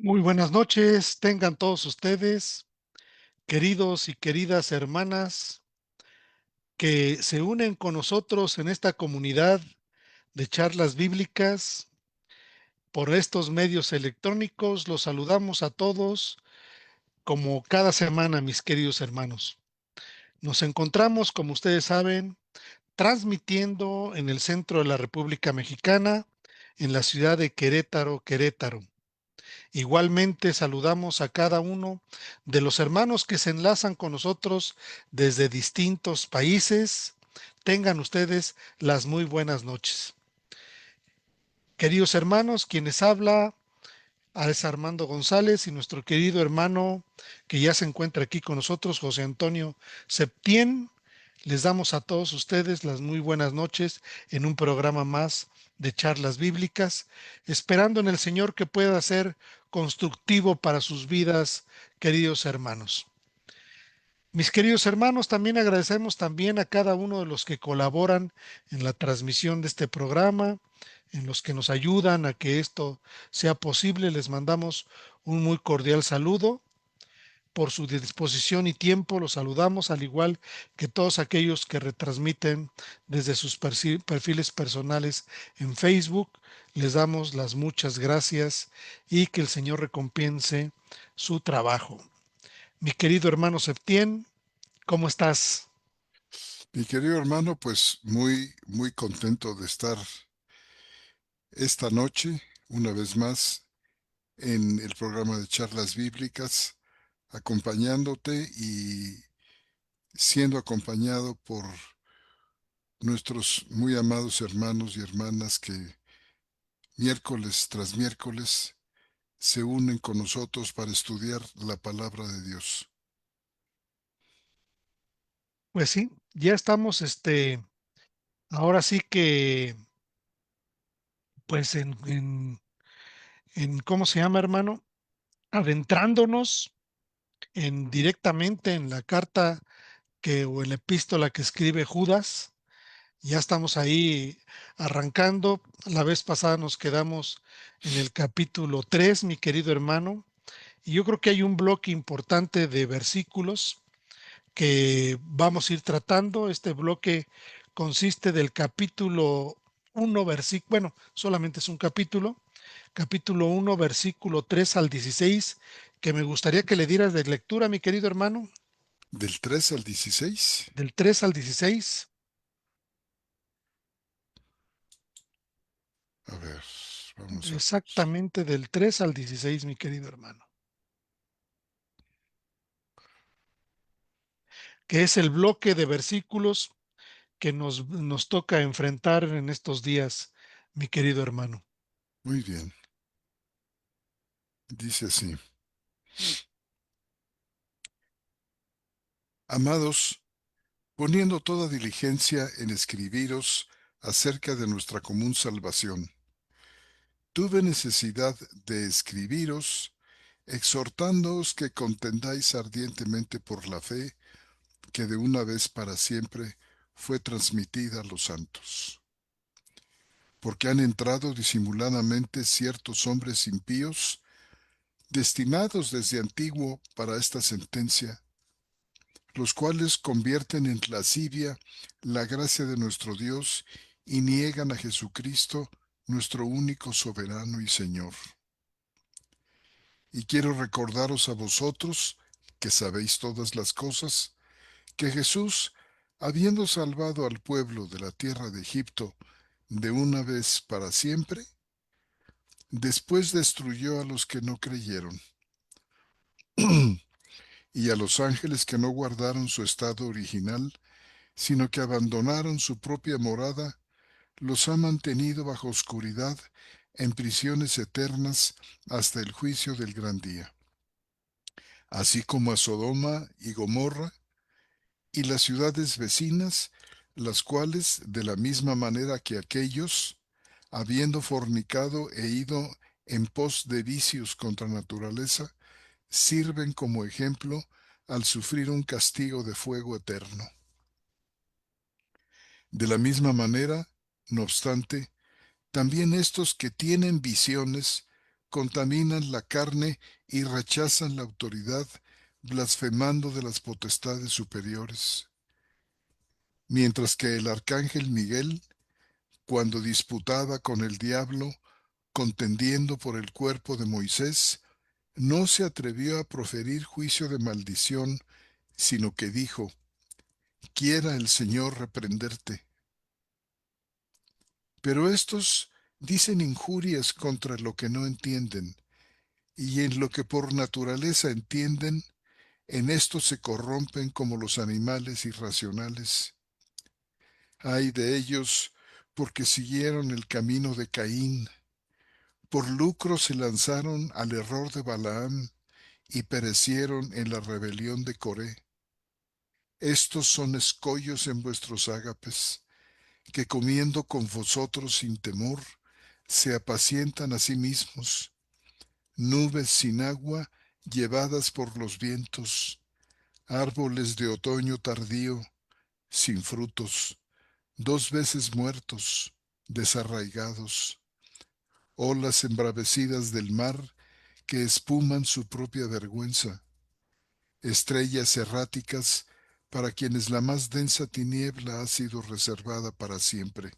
Muy buenas noches, tengan todos ustedes, queridos y queridas hermanas que se unen con nosotros en esta comunidad de charlas bíblicas por estos medios electrónicos. Los saludamos a todos como cada semana, mis queridos hermanos. Nos encontramos, como ustedes saben, transmitiendo en el centro de la República Mexicana, en la ciudad de Querétaro, Querétaro. Igualmente saludamos a cada uno de los hermanos que se enlazan con nosotros desde distintos países. Tengan ustedes las muy buenas noches. Queridos hermanos, quienes habla es Armando González y nuestro querido hermano que ya se encuentra aquí con nosotros, José Antonio Septién. Les damos a todos ustedes las muy buenas noches en un programa más de charlas bíblicas, esperando en el Señor que pueda ser constructivo para sus vidas, queridos hermanos. Mis queridos hermanos, también agradecemos también a cada uno de los que colaboran en la transmisión de este programa, en los que nos ayudan a que esto sea posible. Les mandamos un muy cordial saludo. Por su disposición y tiempo los saludamos, al igual que todos aquellos que retransmiten desde sus perfiles personales en Facebook. Les damos las muchas gracias y que el Señor recompense su trabajo. Mi querido hermano Septién, ¿cómo estás? Mi querido hermano, pues muy contento de estar esta noche, una vez más, en el programa de charlas bíblicas, acompañándote y siendo acompañado por nuestros muy amados hermanos y hermanas que miércoles tras miércoles se unen con nosotros para estudiar la palabra de Dios. Pues sí, ya estamos, ahora sí que, pues en ¿cómo se llama, hermano? Adentrándonos directamente en la carta o en la epístola que escribe Judas. Ya estamos ahí arrancando. La vez pasada nos quedamos en el capítulo 3, mi querido hermano. Y yo creo que hay un bloque importante de versículos que vamos a ir tratando. Este bloque consiste del capítulo 1, versículo, bueno, solamente es un capítulo 1, versículo 3 al 16, que me gustaría que le dieras de lectura, mi querido hermano, Del 3 al 16. del 3 al 16. A ver, vamos a ver. Exactamente del 3 al 16, mi querido hermano, que es el bloque de versículos que nos toca enfrentar en estos días, mi querido hermano. Muy bien, dice así. Amados, poniendo toda diligencia en escribiros acerca de nuestra común salvación. Tuve necesidad de escribiros, exhortándoos que contendáis ardientemente por la fe que de una vez para siempre fue transmitida a los santos. Porque han entrado disimuladamente ciertos hombres impíos, destinados desde antiguo para esta sentencia, los cuales convierten en lascivia la gracia de nuestro Dios y niegan a Jesucristo, nuestro único soberano y Señor. Y quiero recordaros a vosotros, que sabéis todas las cosas, que Jesús, habiendo salvado al pueblo de la tierra de Egipto de una vez para siempre, después destruyó a los que no creyeron, y a los ángeles que no guardaron su estado original, sino que abandonaron su propia morada, los ha mantenido bajo oscuridad en prisiones eternas hasta el juicio del gran día. Así como a Sodoma y Gomorra y las ciudades vecinas, las cuales, de la misma manera que aquellos, habiendo fornicado e ido en pos de vicios contra naturaleza, sirven como ejemplo al sufrir un castigo de fuego eterno. De la misma manera, no obstante, también estos que tienen visiones contaminan la carne y rechazan la autoridad, blasfemando de las potestades superiores. Mientras que el arcángel Miguel, cuando disputaba con el diablo, contendiendo por el cuerpo de Moisés, no se atrevió a proferir juicio de maldición, sino que dijo, quiera el Señor reprenderte. Pero estos dicen injurias contra lo que no entienden, y en lo que por naturaleza entienden, en esto se corrompen como los animales irracionales. Ay de ellos, porque siguieron el camino de Caín, por lucro se lanzaron al error de Balaam y perecieron en la rebelión de Coré. Estos son escollos en vuestros ágapes, que comiendo con vosotros sin temor, se apacientan a sí mismos, nubes sin agua llevadas por los vientos, árboles de otoño tardío, sin frutos, dos veces muertos, desarraigados, olas embravecidas del mar que espuman su propia vergüenza, estrellas erráticas para quienes la más densa tiniebla ha sido reservada para siempre.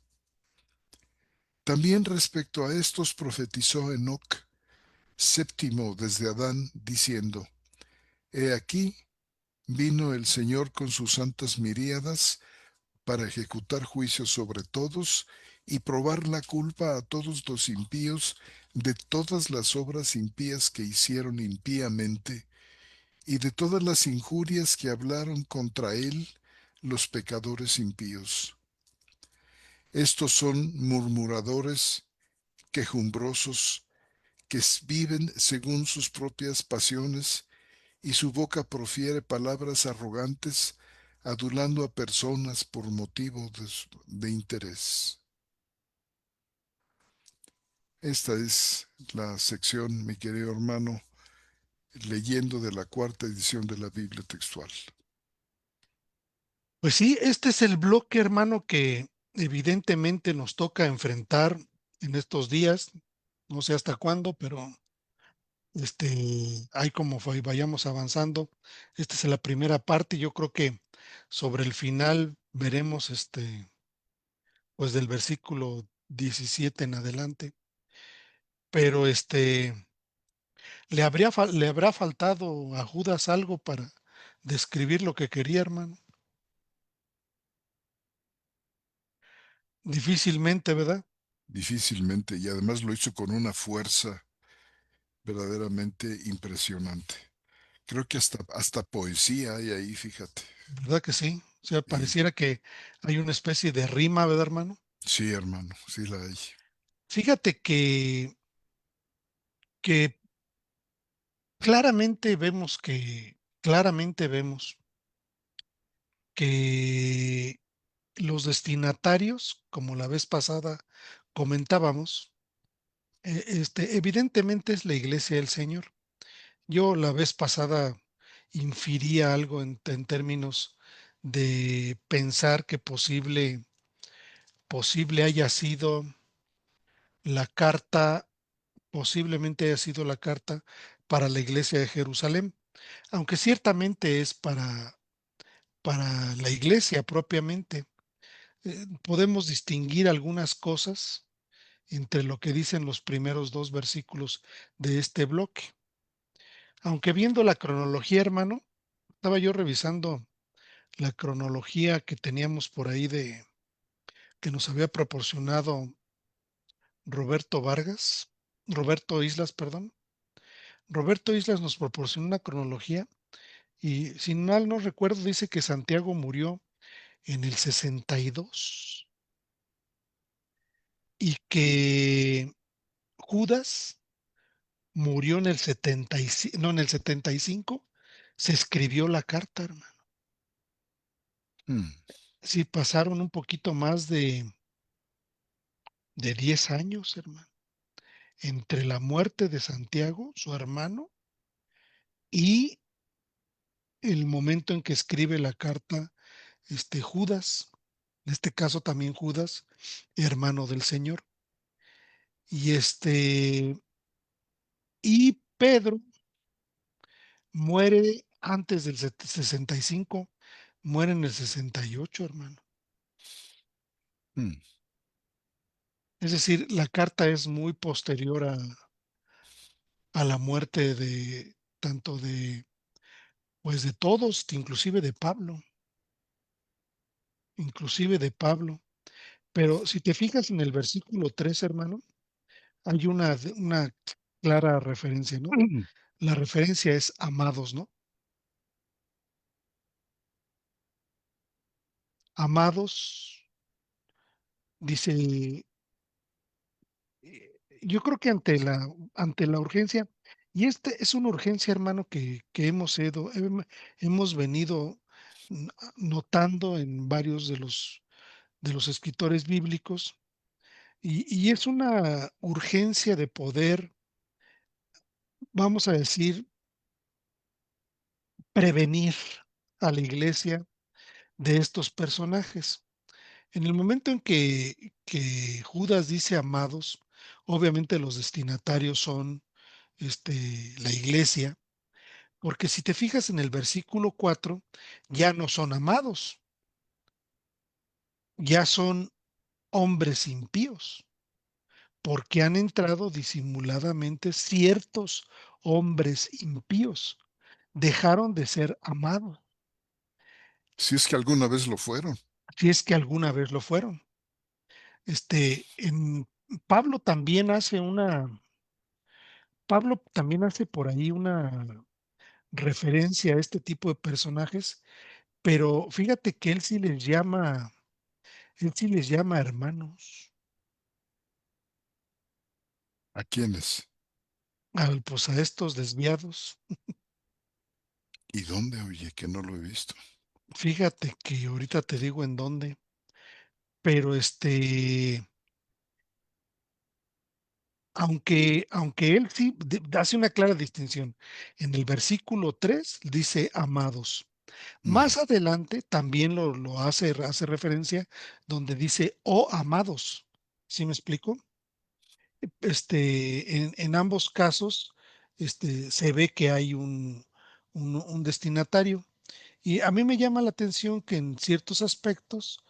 También respecto a estos profetizó Enoc, séptimo desde Adán, diciendo, He aquí, vino el Señor con sus santas miríadas para ejecutar juicio sobre todos y probar la culpa a todos los impíos de todas las obras impías que hicieron impíamente y de todas las injurias que hablaron contra él los pecadores impíos. Estos son murmuradores, quejumbrosos, que viven según sus propias pasiones, y su boca profiere palabras arrogantes, adulando a personas por motivo de interés. Esta es la sección, mi querido hermano, leyendo de la cuarta edición de la Biblia textual. Pues sí, este es el bloque, hermano, que evidentemente nos toca enfrentar en estos días. No sé hasta cuándo, pero ahí como vayamos avanzando. Esta es la primera parte. Yo creo que sobre el final veremos pues del versículo 17 en adelante. Pero ¿le habrá faltado a Judas algo para describir lo que quería, hermano? Difícilmente, ¿verdad? Difícilmente, y además lo hizo con una fuerza verdaderamente impresionante. Creo que hasta poesía hay ahí, fíjate. ¿Verdad que sí? O sea, Y pareciera que hay una especie de rima, ¿verdad, hermano? sí, hermano, sí la hay. Fíjate que claramente vemos que los destinatarios, como la vez pasada comentábamos, evidentemente es la iglesia del Señor. Yo la vez pasada infiría algo en términos de pensar que posible haya sido la carta, posiblemente haya sido la carta para la iglesia de Jerusalén, aunque ciertamente es para la iglesia propiamente. Podemos distinguir algunas cosas entre lo que dicen los primeros dos versículos de este bloque. Aunque viendo la cronología, hermano, estaba yo revisando la cronología que teníamos por ahí que nos había proporcionado Roberto Vargas, Roberto Islas, perdón. Roberto Islas nos proporcionó una cronología y si mal no recuerdo dice que Santiago murió en el 62 y que Judas murió en el 75, no, en el 75 se escribió la carta, hermano. Hmm. Sí, pasaron un poquito más de 10 años, hermano, entre la muerte de Santiago, su hermano, y el momento en que escribe la carta Judas, en este caso también Judas, hermano del Señor. Y Y Pedro muere antes del 65, muere en el 68, hermano. Mm. Es decir, la carta es muy posterior a la muerte de tanto pues de todos, inclusive de Pablo. Pero si te fijas en el versículo 3, hermano, hay una clara referencia, ¿no? La referencia es amados, ¿no? Amados, dice, yo creo que ante la urgencia, y este es una urgencia, hermano, que hemos venido notando en varios de los escritores bíblicos, y es una urgencia de poder, vamos a decir, prevenir a la iglesia de estos personajes. En el momento en que Judas dice amados, obviamente los destinatarios son la iglesia, porque si te fijas en el versículo 4, ya no son amados, ya son hombres impíos, porque han entrado disimuladamente ciertos hombres impíos, dejaron de ser amados, Si es que alguna vez lo fueron. si es que alguna vez lo fueron. En Pablo también hace por ahí una referencia a este tipo de personajes, pero fíjate que él sí les llama hermanos, ¿A quiénes? pues a estos desviados. ¿Y dónde? Oye, que no lo he visto. Fíjate que ahorita te digo en dónde, pero aunque él sí hace una clara distinción. En el versículo 3 dice amados. Ujú. Más adelante también lo hace referencia donde dice oh amados. ¿Sí me explico? En ambos casos, se ve que hay un destinatario. Y a mí me llama la atención que en ciertos aspectos,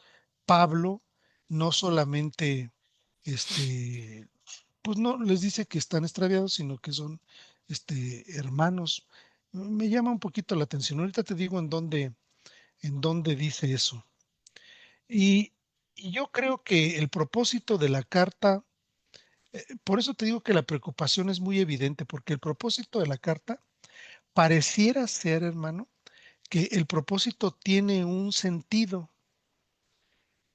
Pablo no solamente, pues no les dice que están extraviados, sino que son, hermanos. Me llama un poquito la atención. Ahorita te digo en dónde dice eso. Y, y yo creo que el propósito de la carta, por eso te digo que la preocupación es muy evidente, porque el propósito de la carta pareciera ser, hermano, que el propósito tiene un sentido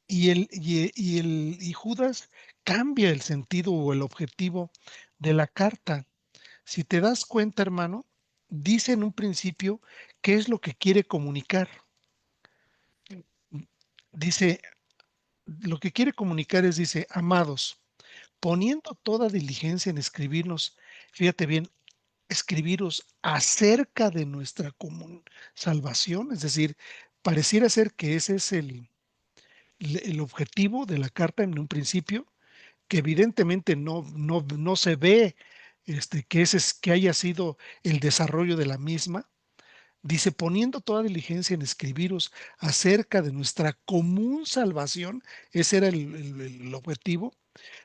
y Judas cambia el sentido o el objetivo de la carta. Si te das cuenta, hermano, dice en un principio qué es lo que quiere comunicar. Dice, lo que quiere comunicar dice, amados, poniendo toda diligencia en escribirnos, fíjate bien, escribiros acerca de nuestra común salvación, es decir, pareciera ser que ese es el objetivo de la carta en un principio, que evidentemente no se ve que haya sido el desarrollo de la misma. Dice, poniendo toda diligencia en escribiros acerca de nuestra común salvación, ese era el objetivo.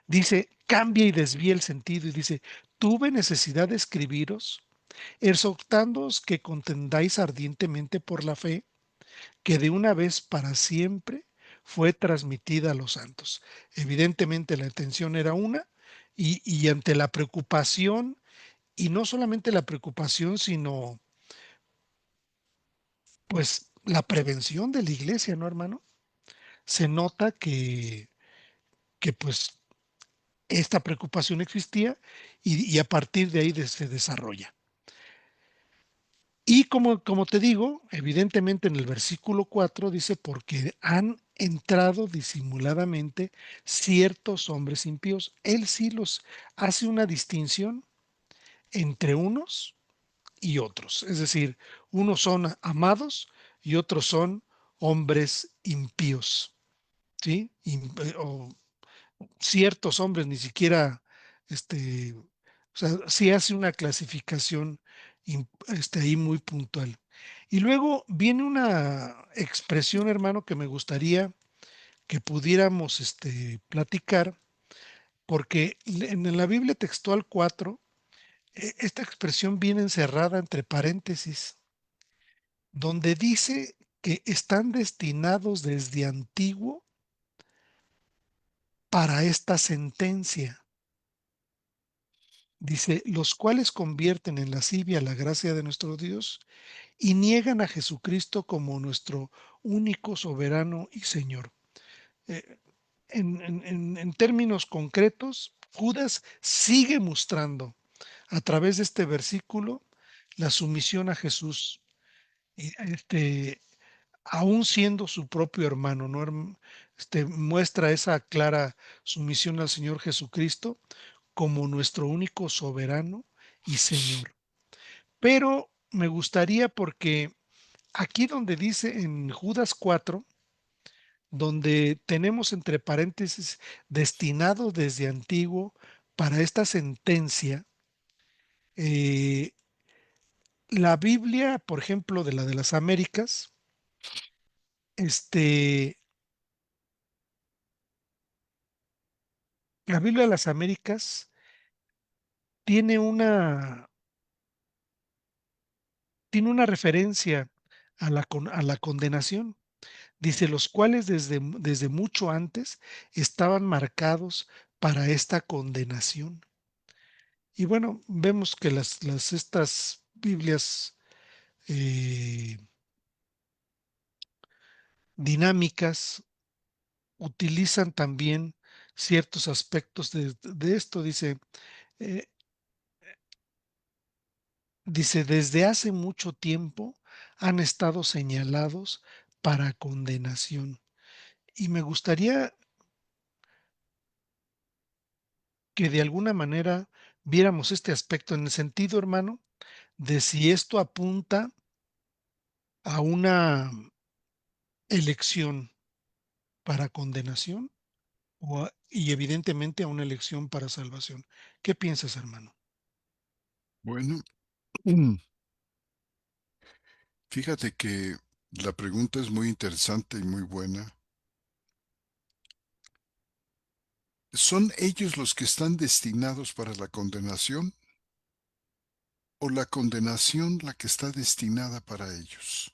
Dice, cambia y desvía el sentido y dice, tuve necesidad de escribiros, exhortándoos que contendáis ardientemente por la fe que de una vez para siempre fue transmitida a los santos. Evidentemente la intención era una y ante la preocupación, y no solamente la preocupación, sino pues la prevención de la iglesia, ¿no, hermano? Se nota que pues esta preocupación existía y a partir de ahí se desarrolla. Y como te digo, evidentemente en el versículo 4 dice, porque han entrado disimuladamente ciertos hombres impíos. Él sí los hace una distinción entre unos y otros. Es decir, unos son amados y otros son hombres impíos. ¿Sí? O ciertos hombres, ni siquiera este, O sea, sí hace una clasificación ahí muy puntual. Y luego viene una expresión, hermano, que me gustaría que pudiéramos platicar, porque en la Biblia textual 4, esta expresión viene encerrada entre paréntesis, donde dice que están destinados desde antiguo para esta sentencia. Dice, los cuales convierten en lascivia la gracia de nuestro Dios y niegan a Jesucristo como nuestro único soberano y Señor. Eh, en términos concretos, Judas sigue mostrando a través de este versículo la sumisión a Jesús, y, aún siendo su propio hermano, ¿no? Muestra esa clara sumisión al Señor Jesucristo como nuestro único soberano y Señor. Pero me gustaría, porque aquí donde dice en Judas 4, donde tenemos entre paréntesis destinado desde antiguo para esta sentencia, eh, la Biblia, por ejemplo, de las Américas, la Biblia de las Américas tiene una referencia a la condenación. Dice, los cuales desde mucho antes estaban marcados para esta condenación. Y bueno, vemos que estas Biblias eh, dinámicas utilizan también ciertos aspectos de esto. Eh, dice, desde hace mucho tiempo han estado señalados para condenación. Y me gustaría que de alguna manera viéramos este aspecto en el sentido, hermano, de si esto apunta a una elección para condenación y evidentemente a una elección para salvación. ¿Qué piensas, hermano? Bueno, fíjate que la pregunta es muy interesante y muy buena. ¿Son ellos los que están destinados para la condenación o la condenación la que está destinada para ellos?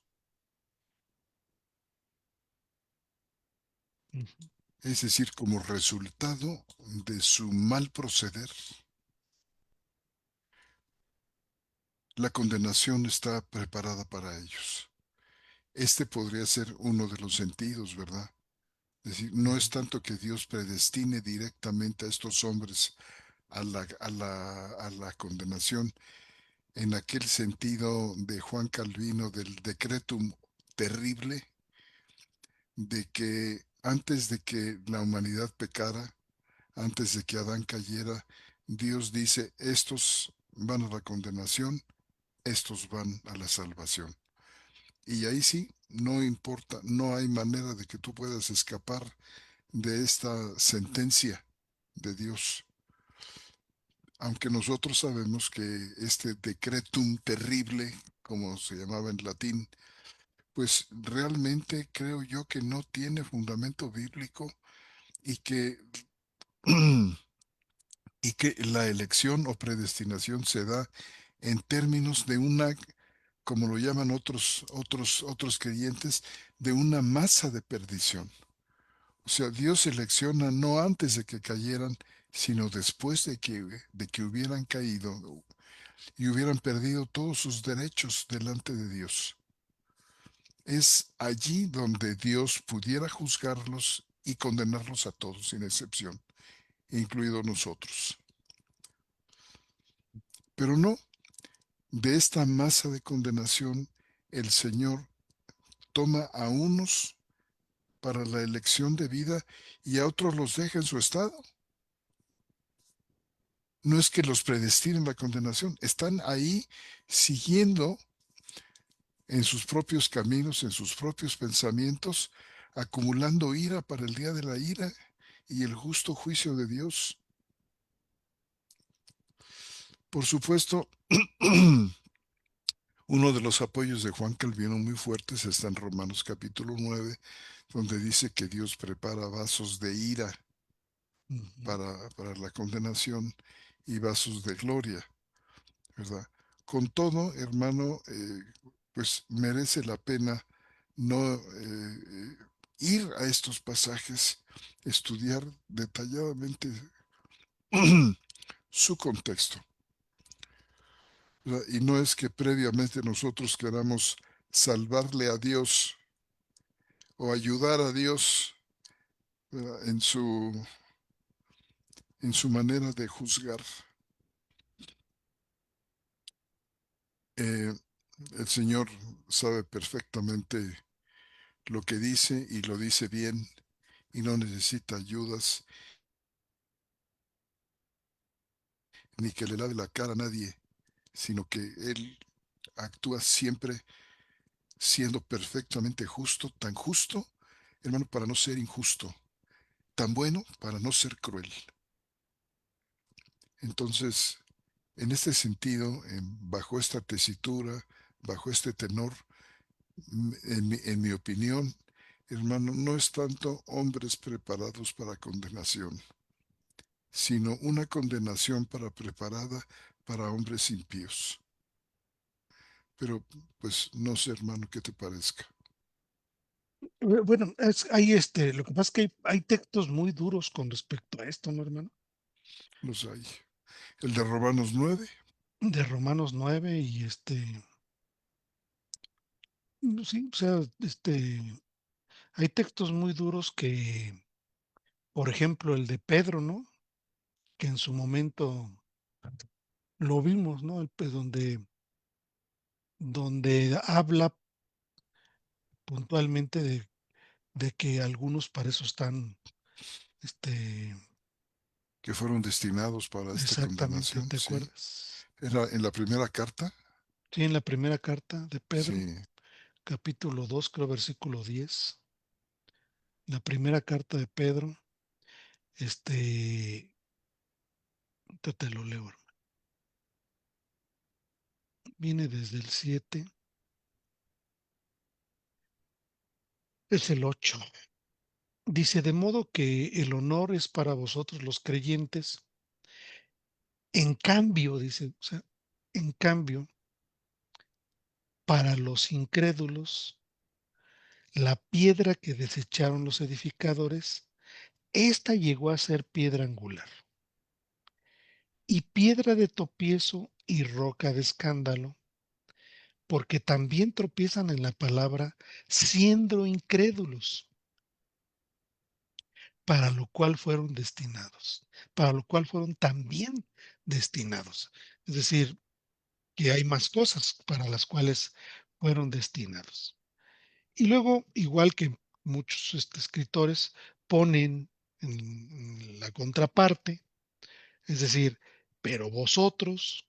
Ujú, Es decir, como resultado de su mal proceder, la condenación está preparada para ellos. Este podría ser uno de los sentidos, ¿verdad? Es decir, no ujú, es tanto que Dios predestine directamente a estos hombres a la condenación, en aquel sentido de Juan Calvino del decretum terrible, de que antes de que la humanidad pecara, antes de que Adán cayera, Dios dice, estos van a la condenación, estos van a la salvación. Y ahí sí, no importa, no hay manera de que tú puedas escapar de esta sentencia de Dios. Aunque nosotros sabemos que este decretum terrible, como se llamaba en latín, pues realmente creo yo que no tiene fundamento bíblico y que, y que la elección o predestinación se da en términos de una, como lo llaman otros creyentes, de una masa de perdición. O sea, Dios selecciona no antes de que cayeran, sino después de que hubieran caído y hubieran perdido todos sus derechos delante de Dios. Es allí donde Dios pudiera juzgarlos y condenarlos a todos sin excepción, incluidos nosotros. Pero no, de esta masa de condenación, el Señor toma a unos para la elección de vida y a otros los deja en su estado. No es que los predestinen la condenación, están ahí siguiendo en sus propios caminos, en sus propios pensamientos, acumulando ira para el día de la ira y el justo juicio de Dios. Por supuesto, uno de los apoyos de Juan Calvino muy fuertes está en Romanos capítulo 9, donde dice que Dios prepara vasos de ira Ujú. para la condenación y vasos de gloria, ¿verdad? Con todo, hermano, pues merece la pena no ir a estos pasajes, estudiar detalladamente su contexto, ¿verdad? Y no es que previamente nosotros queramos salvarle a Dios o ayudar a Dios, ¿verdad? En su manera de juzgar. Eh, el Señor sabe perfectamente lo que dice y lo dice bien y no necesita ayudas ni que le lave la cara a nadie, sino que Él actúa siempre siendo perfectamente justo, tan justo, hermano, para no ser injusto, tan bueno para no ser cruel. Entonces, en este sentido, bajo esta tesitura, bajo este tenor, en mi opinión, hermano, no es tanto hombres preparados para condenación, sino una condenación preparada para hombres impíos. Pero, pues, no sé, hermano, qué te parezca. Bueno, hay lo que pasa es que hay textos muy duros con respecto a esto, ¿no, hermano? Los hay. El de Romanos 9, De Romanos 9 y sí, o sea, hay textos muy duros que, por ejemplo, el de Pedro, ¿no? Que en su momento lo vimos, ¿no? Donde habla puntualmente de que algunos para eso están, este, que fueron destinados para esta exactamente, condenación, ¿te sí. acuerdas? Era en la primera carta, Sí, en la primera carta de Pedro, sí, capítulo 2 creo versículo 10, la primera carta de Pedro, te lo leo, hermano. Viene desde el 7, es el 8. Dice, de modo que el honor es para vosotros los creyentes. En cambio, dice, o sea, en cambio, para los incrédulos, la piedra que desecharon los edificadores, esta llegó a ser piedra angular y piedra de tropiezo y roca de escándalo, porque también tropiezan en la palabra, siendo incrédulos, para lo cual fueron destinados, para lo cual fueron también destinados. Es decir, que hay más cosas para las cuales fueron destinados. Y luego, igual que muchos escritores, ponen en la contraparte, es decir, pero vosotros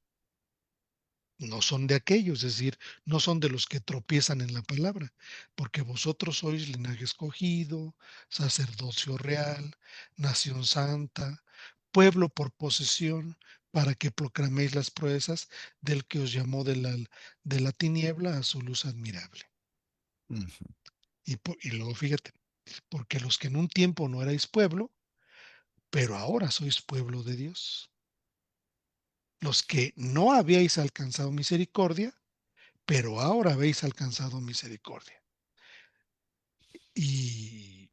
no son de aquellos, es decir, no son de los que tropiezan en la palabra, porque vosotros sois linaje escogido, sacerdocio real, nación santa, pueblo por posesión, para que proclaméis las proezas del que os llamó de la tiniebla a su luz admirable. ujú, Y luego fíjate, porque los que en un tiempo no erais pueblo, pero ahora sois pueblo de Dios. Los que no habíais alcanzado misericordia, pero ahora habéis alcanzado misericordia. Y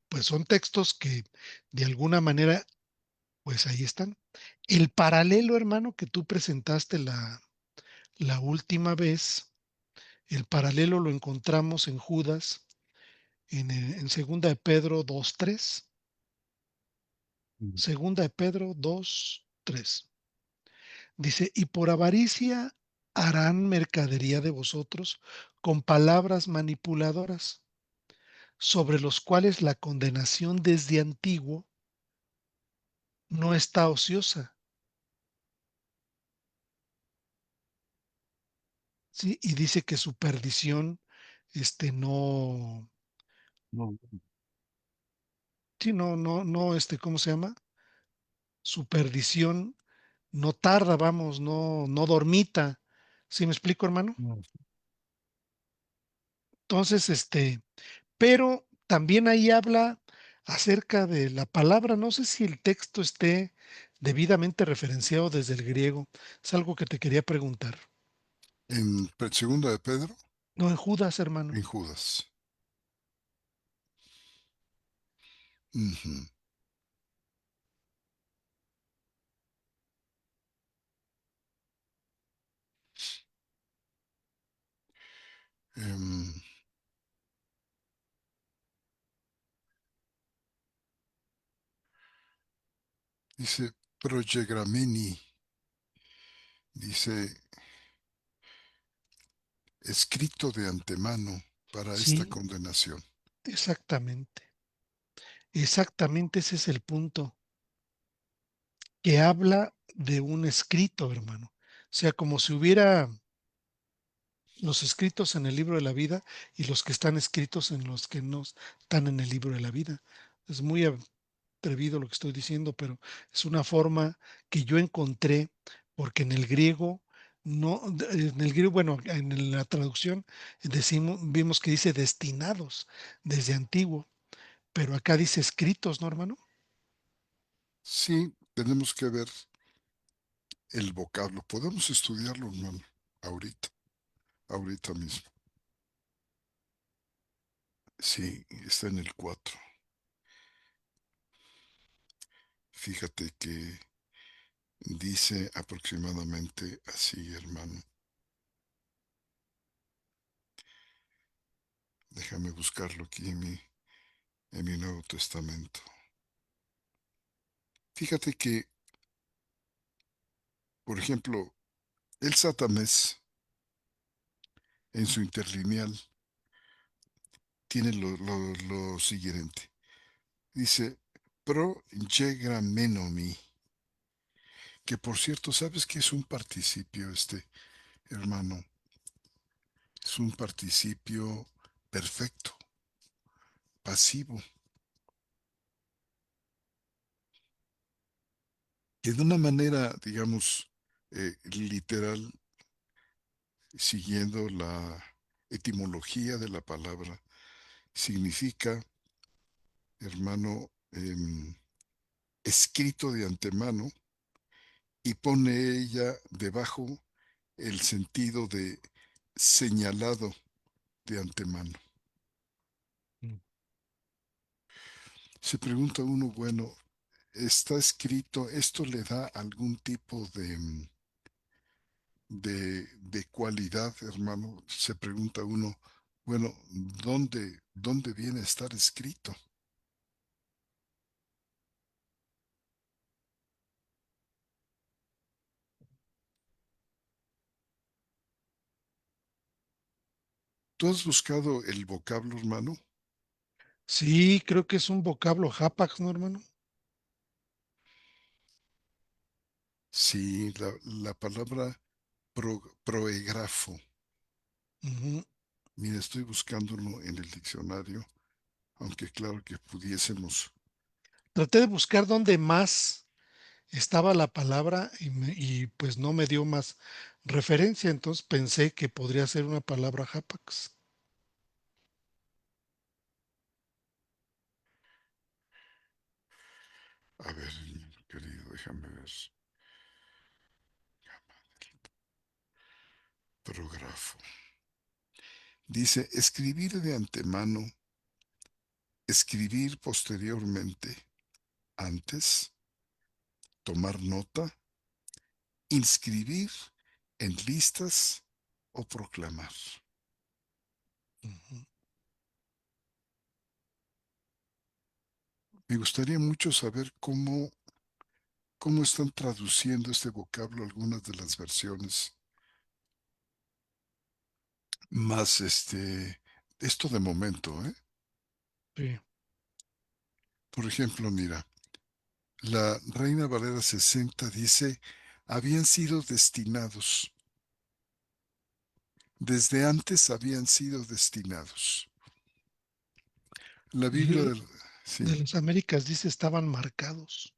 pues son textos que de alguna manera, pues ahí están. El paralelo, hermano, que tú presentaste la última vez, el paralelo lo encontramos en Judas, en segunda de Pedro 2:3. ujú, Segunda de Pedro 2:3. Dice, y por avaricia harán mercadería de vosotros con palabras manipuladoras, sobre los cuales la condenación desde antiguo no está ociosa, ¿sí? Y dice que su perdición, no, no, sí, no, ¿cómo se llama? su perdición no tarda, vamos, no dormita. ¿Sí me explico, hermano? Mm. Entonces, pero también ahí habla acerca de la palabra. No sé si el texto esté debidamente referenciado desde el griego. Es algo que te quería preguntar. En segunda de Pedro, No, en Judas, hermano. en Judas. Ujú. Em, dice Proyegramini, dice escrito de antemano para esta Sí, condenación. exactamente. Exactamente ese es el punto, que habla de un escrito, hermano. O sea, como si hubiera los escritos en el libro de la vida y los que están escritos en los que no están en el libro de la vida. Es muy atrevido lo que estoy diciendo, pero es una forma que yo encontré, porque en el griego, no, en el griego, bueno, en la traducción vimos que dice destinados desde antiguo, pero acá dice escritos, ¿no, hermano? Sí, tenemos que ver el vocablo. Podemos estudiarlo, hermano, ahorita, ahorita mismo. Sí, está en el 4. Fíjate que dice aproximadamente así, hermano. Déjame buscarlo aquí en mi Nuevo Testamento. Fíjate que, por ejemplo, el Satamés en su interlineal tiene lo siguiente. Dice, pro menomi, que por cierto, ¿sabes qué es un participio, hermano? Es un participio perfecto, pasivo, que de una manera, digamos, literal, siguiendo la etimología de la palabra, significa, hermano, escrito de antemano y pone ella debajo el sentido de señalado de antemano. Mm. Se pregunta uno, bueno, está escrito, ¿esto le da algún tipo de cualidad, hermano? Se pregunta uno, bueno, ¿dónde viene a estar escrito? ¿Tú has buscado el vocablo, hermano? Sí, creo que es un vocablo Hapax, ¿no, hermano? Sí, la palabra proegrafo. Ujú. Mira, estoy buscándolo en el diccionario, aunque claro que pudiésemos. Traté de buscar dónde más estaba la palabra y pues no me dio más referencia, entonces pensé que podría ser una palabra Hapax. A ver, querido, déjame ver. Prógrafo. Dice, escribir de antemano, escribir posteriormente, antes, tomar nota, inscribir en listas o proclamar. Ujú. Me gustaría mucho saber cómo están traduciendo este vocablo algunas de las versiones más, esto de momento, ¿eh? Sí. Por ejemplo, mira, la Reina Valera 60 dice, habían sido destinados, desde antes habían sido destinados. La Y Biblia del... Sí, de las Américas dice estaban marcados.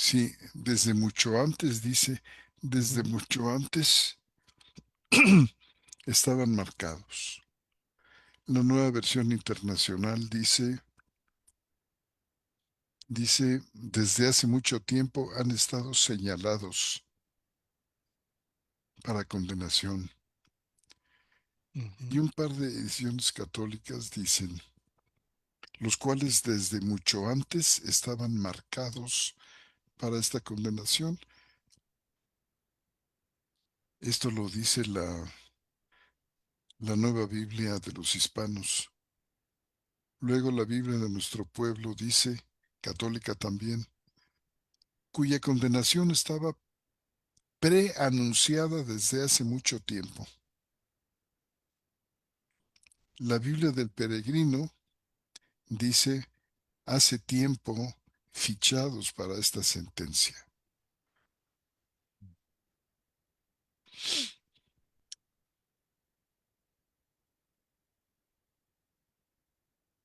Sí, desde mucho antes, dice, desde Ujú, mucho antes estaban marcados. La nueva versión internacional dice, desde hace mucho tiempo han estado señalados para condenación. Y ujú, un par de ediciones católicas dicen, los cuales desde mucho antes estaban marcados para esta condenación. Esto lo dice la nueva Biblia de los hispanos. Luego la Biblia de nuestro pueblo dice, católica también, cuya condenación estaba preanunciada desde hace mucho tiempo. La Biblia del peregrino dice, hace tiempo fichados para esta sentencia.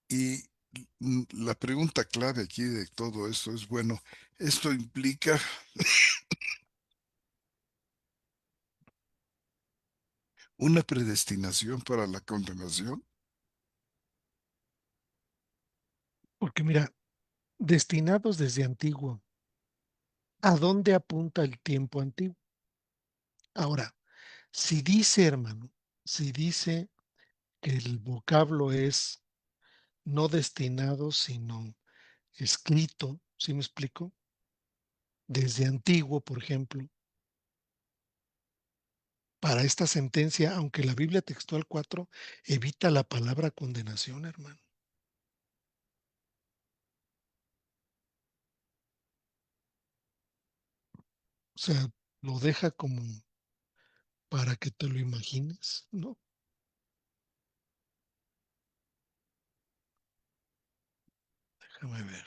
Y la pregunta clave aquí de todo esto es, bueno, ¿esto implica una predestinación para la condenación? porque mira, destinados desde antiguo, ¿a dónde apunta el tiempo antiguo? Ahora, si dice, hermano, si dice que el vocablo es no destinado, sino escrito, ¿sí me explico? Desde antiguo, por ejemplo, para esta sentencia, aunque la Biblia textual 4 evita la palabra condenación, hermano. O sea, lo deja como para que te lo imagines, ¿no? Déjame ver.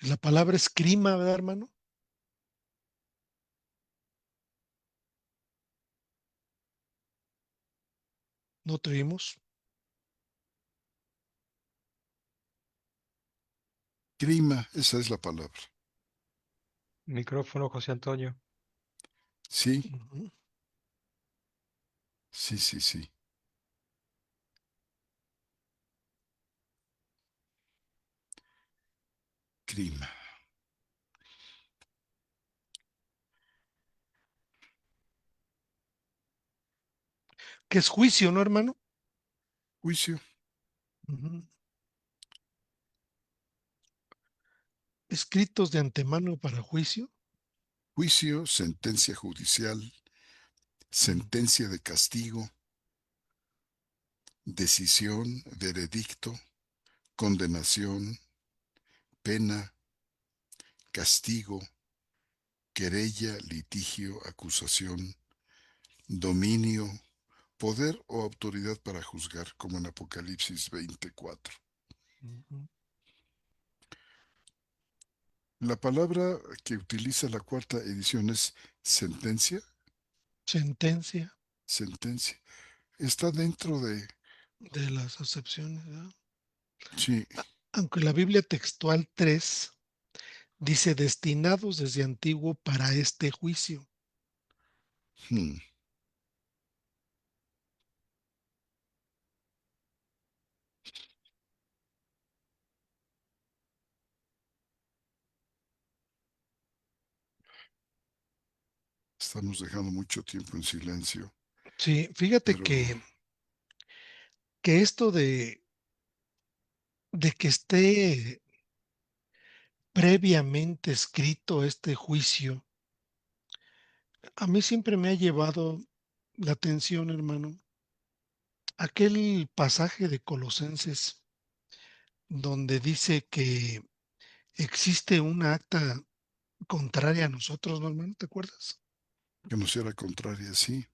La palabra es crima, ¿verdad, hermano? No te oímos. Crima, esa es la palabra. Micrófono, José Antonio. Sí, Ujú. sí, sí, sí. Crima. Que es juicio, ¿no, hermano? Juicio, Ujú. Escritos de antemano para juicio. juicio, sentencia judicial, Mm, sentencia de castigo, decisión, veredicto, condenación, pena, castigo, querella, litigio, acusación, dominio, poder o autoridad para juzgar, como en Apocalipsis 24. ujú. La palabra que utiliza la cuarta edición es sentencia, Sentencia sentencia. Está dentro de, de las acepciones, ¿verdad? sí, Aunque la Biblia textual 3 dice destinados desde antiguo para este juicio. hmm, estamos dejando mucho tiempo en silencio, Sí, fíjate pero que esto de que esté previamente escrito este juicio, a mí siempre me ha llevado la atención, hermano, aquel pasaje de Colosenses donde dice que existe una acta contraria a nosotros, ¿no, hermano? ¿Te acuerdas? que no sea la contraria, sí.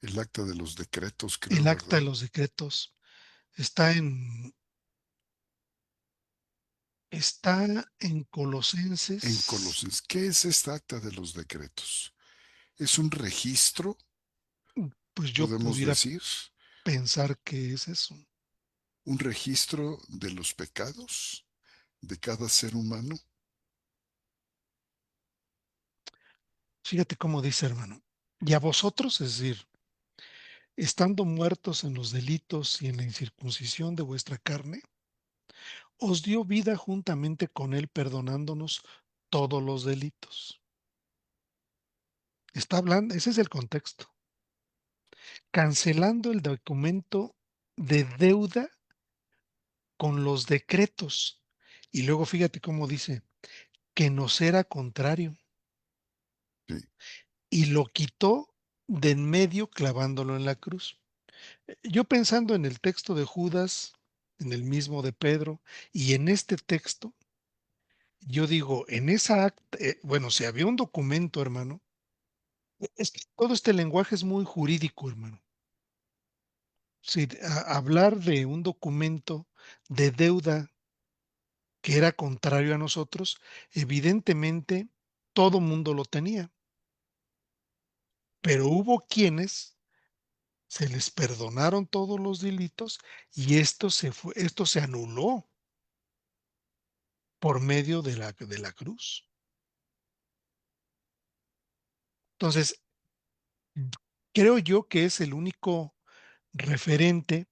El acta de los decretos, creo, El acta de ¿verdad? los decretos está en Está en En Colosenses, Colosenses. ¿Qué es esta acta de los decretos? ¿Es un registro, pues yo podemos pudiera decir? pensar que es eso. ¿Un registro de los pecados de cada ser humano? Fíjate cómo dice, hermano. Y a vosotros, es decir, estando muertos en los delitos y en la incircuncisión de vuestra carne, os dio vida juntamente con él, perdonándonos todos los delitos. Está hablando, ese es el contexto. Cancelando el documento de deuda con los decretos. Y luego fíjate cómo dice, que nos era contrario. Sí. Y lo quitó de en medio clavándolo en la cruz. Yo pensando en el texto de Judas, en el mismo de Pedro, y en este texto, yo digo, en esa acta, bueno, si había un documento, hermano, es que todo este lenguaje es muy jurídico, hermano. Si hablar de un documento de deuda que era contrario a nosotros, evidentemente todo mundo lo tenía, pero hubo quienes se les perdonaron todos los delitos y esto se anuló por medio de la cruz. Entonces, creo yo que es el único referente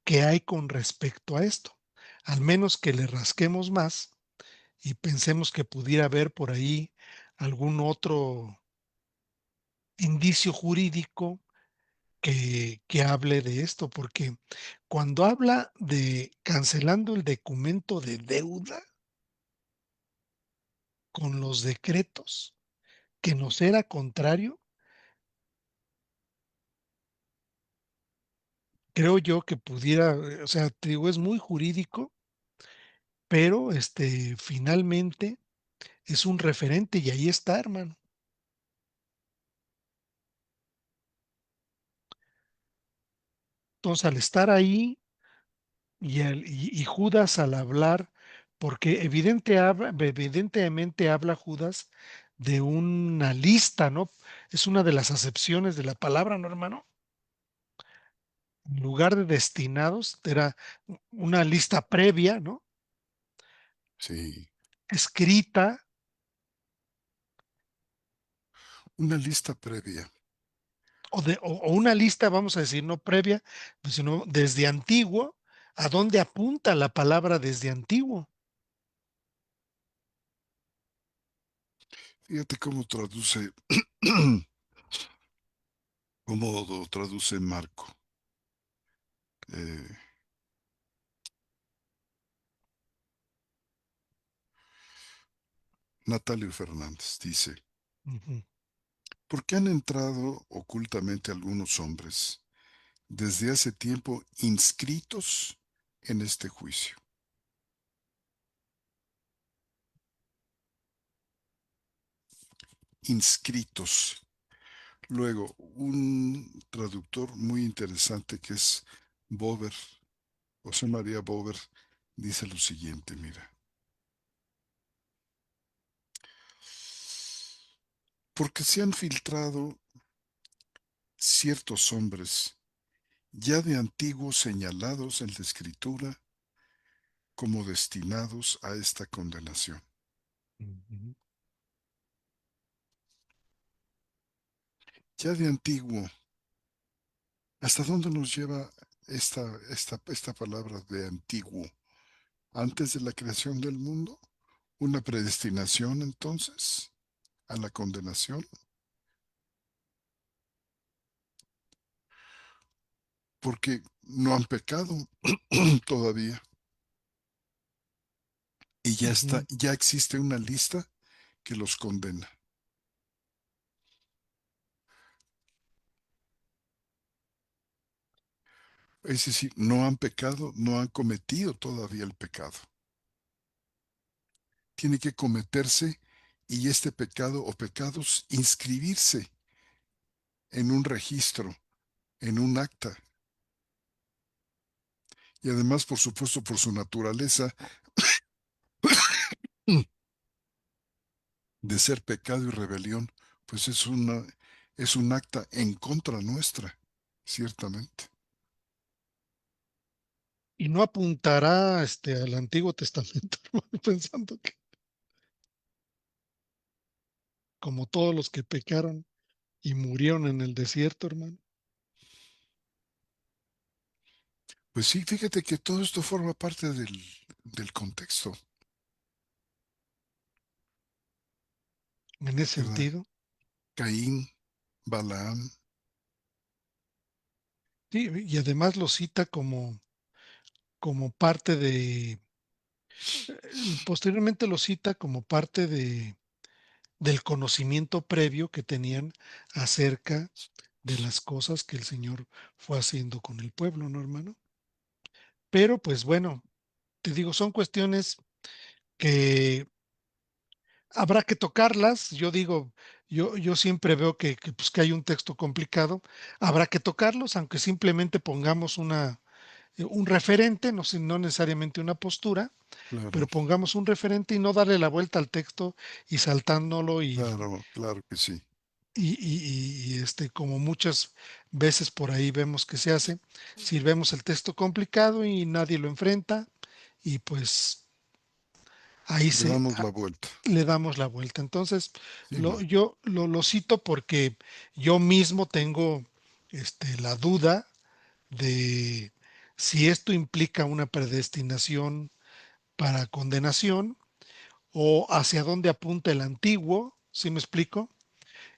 que hay con respecto a esto. Al menos que le rasquemos más y pensemos que pudiera haber por ahí algún otro indicio jurídico que hable de esto, porque cuando habla de cancelando el documento de deuda con los decretos que nos era contrario, creo yo que pudiera, o sea, te digo, es muy jurídico, pero finalmente es un referente y ahí está, hermano. Entonces, al estar ahí y Judas al hablar, porque evidentemente habla Judas de una lista, ¿no? Es una de las acepciones de la palabra, ¿no, hermano? En lugar de destinados, era una lista previa, ¿no? Sí. Escrita, Una lista previa. o una lista, vamos a decir, no previa, pues, sino desde antiguo, ¿a dónde apunta la palabra desde antiguo? Fíjate cómo traduce, cómo lo traduce Marco. Eh, Natalio Fernández dice, Ujú, ¿por qué han entrado ocultamente algunos hombres desde hace tiempo inscritos en este juicio? Inscritos. Luego, un traductor muy interesante que es Bover, José María Bover, dice lo siguiente, mira. Porque se han filtrado ciertos hombres ya de antiguo señalados en la Escritura como destinados a esta condenación. ujú, Ya de antiguo, ¿hasta dónde nos lleva esta palabra de antiguo? ¿Antes de la creación del mundo? ¿Una predestinación entonces a la condenación? Porque no han pecado todavía y ya está, ujú, ya existe una lista que los condena. Es decir, no han pecado, no han cometido todavía el pecado. Tiene que cometerse y este pecado o pecados inscribirse en un registro, en un acta. Y además, por supuesto, por su naturaleza, de ser pecado y rebelión, pues es un acta en contra nuestra, ciertamente. Y no apuntará al Antiguo Testamento, hermano, pensando que como todos los que pecaron y murieron en el desierto, hermano, Pues sí, fíjate que todo esto forma parte del contexto, en ese ¿verdad? sentido. Caín, Balaam, Sí, y además lo cita como parte posteriormente lo cita como parte del conocimiento previo que tenían acerca de las cosas que el Señor fue haciendo con el pueblo, ¿no, hermano? Pero pues bueno, te digo, son cuestiones que habrá que tocarlas. Yo digo, yo siempre veo pues, que hay un texto complicado. Habrá que tocarlos, aunque simplemente pongamos un referente, no necesariamente una postura, claro, pero pongamos un referente y no darle la vuelta al texto y saltándolo claro, claro que sí. como muchas veces por ahí vemos que se hace, si vemos el texto complicado y nadie lo enfrenta y pues ahí Le damos la vuelta. le damos la vuelta. Entonces, Sí, man. yo lo cito porque yo mismo tengo la duda de si esto implica una predestinación para condenación o hacia dónde apunta el antiguo, ¿sí me explico?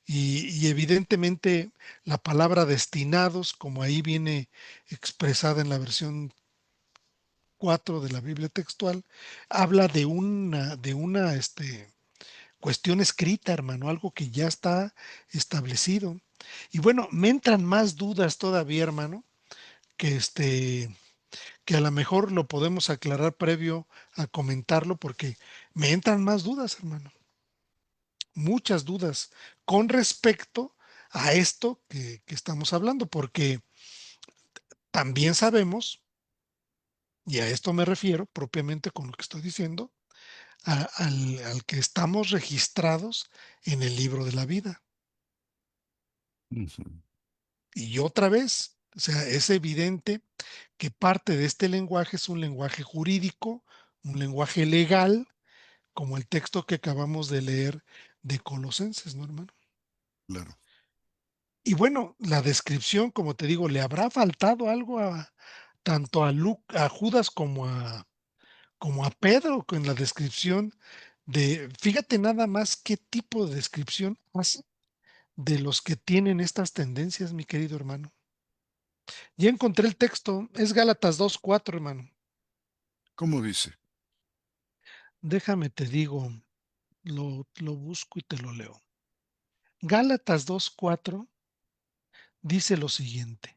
Y evidentemente la palabra destinados, como ahí viene expresada en la versión 4 de la Biblia textual, habla de una cuestión escrita, hermano, algo que ya está establecido. Y bueno, me entran más dudas todavía, hermano, que que a lo mejor lo podemos aclarar previo a comentarlo, porque me entran más dudas, hermano, muchas dudas con respecto a esto que estamos hablando, porque también sabemos, y a esto me refiero propiamente con lo que estoy diciendo, al que estamos registrados en el libro de la vida. Ujú. Y otra vez, o sea, es evidente que parte de este lenguaje es un lenguaje jurídico, un lenguaje legal, como el texto que acabamos de leer de Colosenses, ¿no, hermano? Claro. Y bueno, la descripción, como te digo, le habrá faltado algo tanto a Judas como a Pedro con la descripción fíjate nada más qué tipo de descripción hace de los que tienen estas tendencias, mi querido hermano. Ya encontré el texto, es Gálatas 2:4, hermano. ¿Cómo dice? Déjame te digo, lo busco y te lo leo. Gálatas 2:4 dice lo siguiente.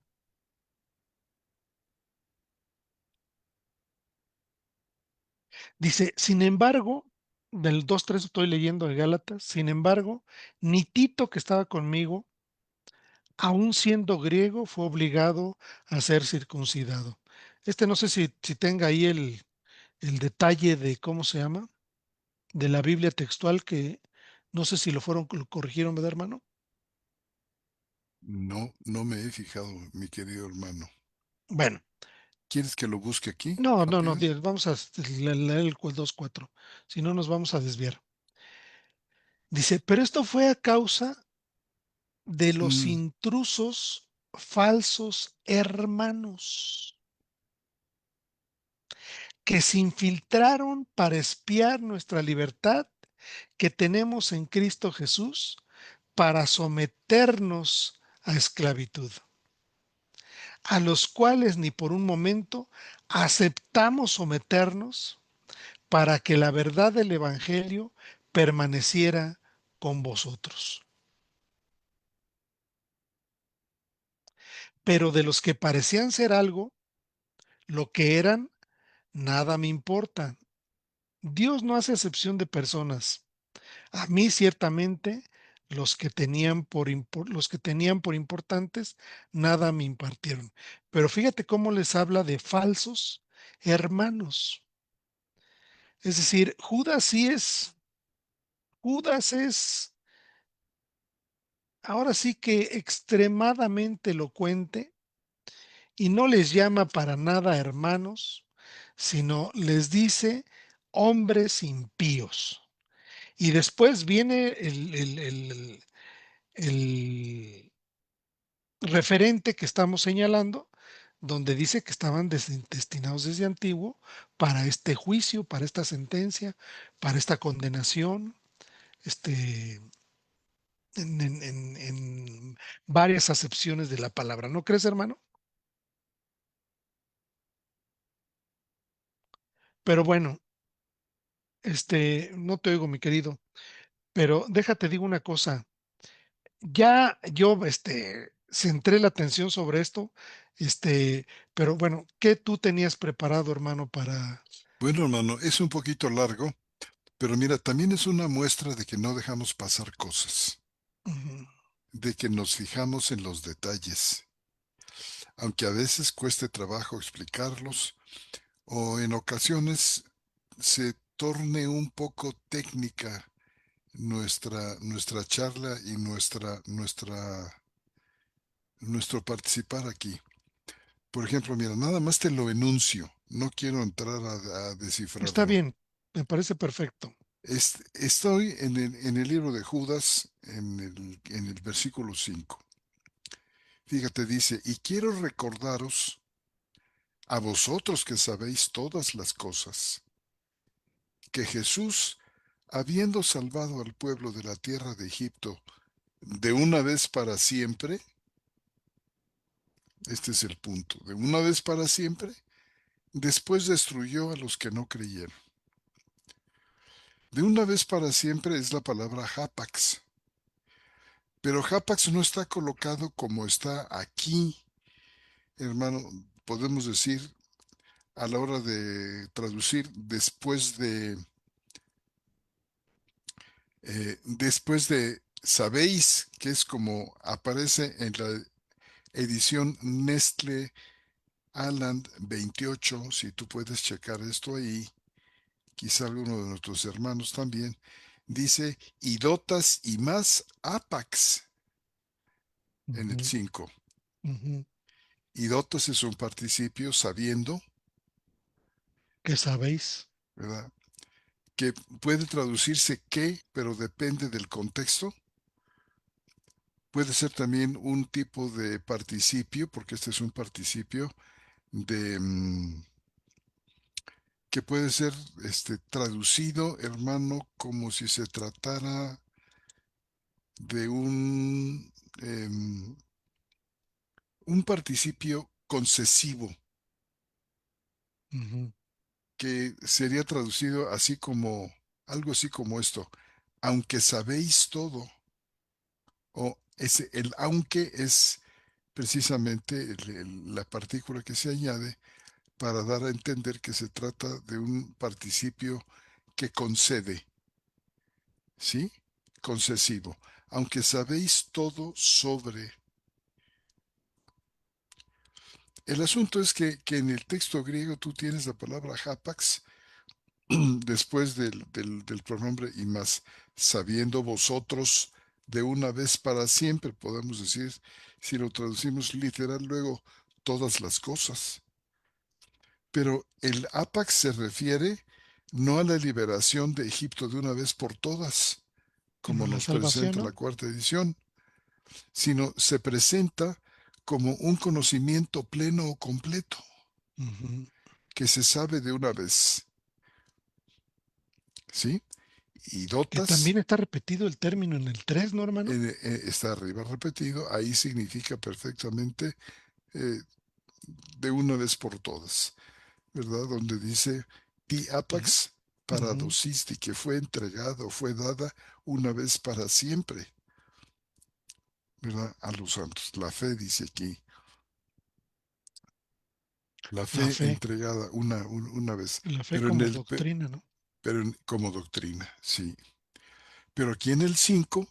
Dice, sin embargo, del 2:3 estoy leyendo de Gálatas, sin embargo, ni Tito que estaba conmigo, aun siendo griego, fue obligado a ser circuncidado. No sé si tenga ahí el detalle de cómo se llama, de la Biblia textual, que no sé si lo corrigieron, ¿verdad, hermano? No, no me he fijado, mi querido hermano. Bueno, ¿Quieres que lo busque aquí no, rápido? vamos a leer el 2:4, si no nos vamos a desviar. Dice, pero esto fue a causa de los Mm, intrusos falsos hermanos que se infiltraron para espiar nuestra libertad que tenemos en Cristo Jesús para someternos a esclavitud, a los cuales ni por un momento aceptamos someternos para que la verdad del Evangelio permaneciera con vosotros. Pero de los que parecían ser algo, lo que eran, nada me importa. Dios no hace excepción de personas. A mí ciertamente los que tenían por importantes nada me impartieron. Pero fíjate cómo les habla de falsos hermanos. Es decir, Judas es ahora sí que extremadamente elocuente y no les llama para nada hermanos, sino les dice hombres impíos. Y después viene el referente que estamos señalando, donde dice que estaban destinados desde antiguo para este juicio, para esta sentencia, para esta condenación, este, en varias acepciones de la palabra. ¿No crees, hermano? Pero bueno, no te oigo, mi querido, pero déjate digo una cosa. Ya yo, centré la atención sobre esto, pero bueno, ¿qué tú tenías preparado, hermano, para... Bueno, hermano, es un poquito largo, pero mira, también es una muestra de que no dejamos pasar cosas, Ujú. de que nos fijamos en los detalles, aunque a veces cueste trabajo explicarlos o en ocasiones se torne un poco técnica nuestra charla y nuestro participar aquí. Por ejemplo, mira, nada más te lo enuncio, no quiero entrar a Está descifrarlo. bien, me parece perfecto. Estoy en el libro de Judas, en el versículo 5. Fíjate, dice, y quiero recordaros a vosotros que sabéis todas las cosas, que Jesús, habiendo salvado al pueblo de la tierra de Egipto de una vez para siempre, este es el punto, de una vez para siempre, después destruyó a los que no creyeron. De una vez para siempre es la palabra hapax, pero hapax no está colocado como está aquí, hermano, podemos decir a la hora de traducir después de sabéis, que es como aparece en la edición Nestle Aland 28, si tú puedes checar esto ahí, quizá alguno de nuestros hermanos también, dice idotas y más apax en el Ujú, 5. ujú. Idotas es un participio sabiendo, ¿Qué sabéis? ¿verdad? Que puede traducirse que, pero depende del contexto. Puede ser también un tipo de participio, porque este es un participio de que puede ser traducido, hermano, como si se tratara de un participio concesivo, Ujú, que sería traducido así como, algo así como esto, aunque sabéis todo, o el aunque es precisamente la partícula que se añade para dar a entender que se trata de un participio que concede, ¿sí? Concesivo. Aunque sabéis todo sobre. El asunto es que en el texto griego tú tienes la palabra hapax después del pronombre y más, sabiendo vosotros de una vez para siempre, podemos decir, si lo traducimos literal, luego todas las cosas. Pero el APAC se refiere no a la liberación de Egipto de una vez por todas, sino como la nos salvación, presenta la ¿no? cuarta edición, sino se presenta como un conocimiento pleno o completo, Ujú. que se sabe de una vez, ¿sí? Y Que dotas, también está repetido el término en el 3, ¿no, hermano? está arriba repetido, ahí significa perfectamente eh, de una vez por todas, ¿verdad? Donde dice, ti Pero, apax ujú, paradosisti, que fue entregada o fue dada una vez para siempre, ¿verdad? A los santos. La fe dice aquí, la la fe fe, entregada una vez, la fe pero en como el, doctrina, ¿no? como doctrina, sí. Pero aquí en el 5,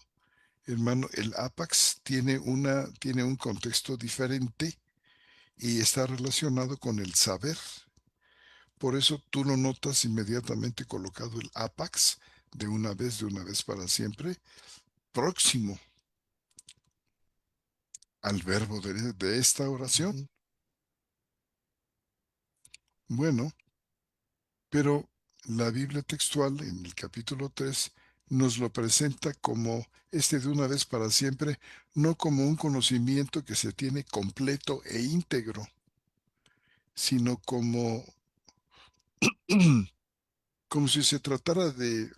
hermano, el apax tiene un contexto diferente y está relacionado con el saber, Por eso tú lo notas inmediatamente colocado el apax de una vez para siempre, próximo al verbo de esta oración. Ujú. Bueno, pero la Biblia textual en el capítulo 3 nos lo presenta como de una vez para siempre, no como un conocimiento que se tiene completo e íntegro, sino como, como si se tratara de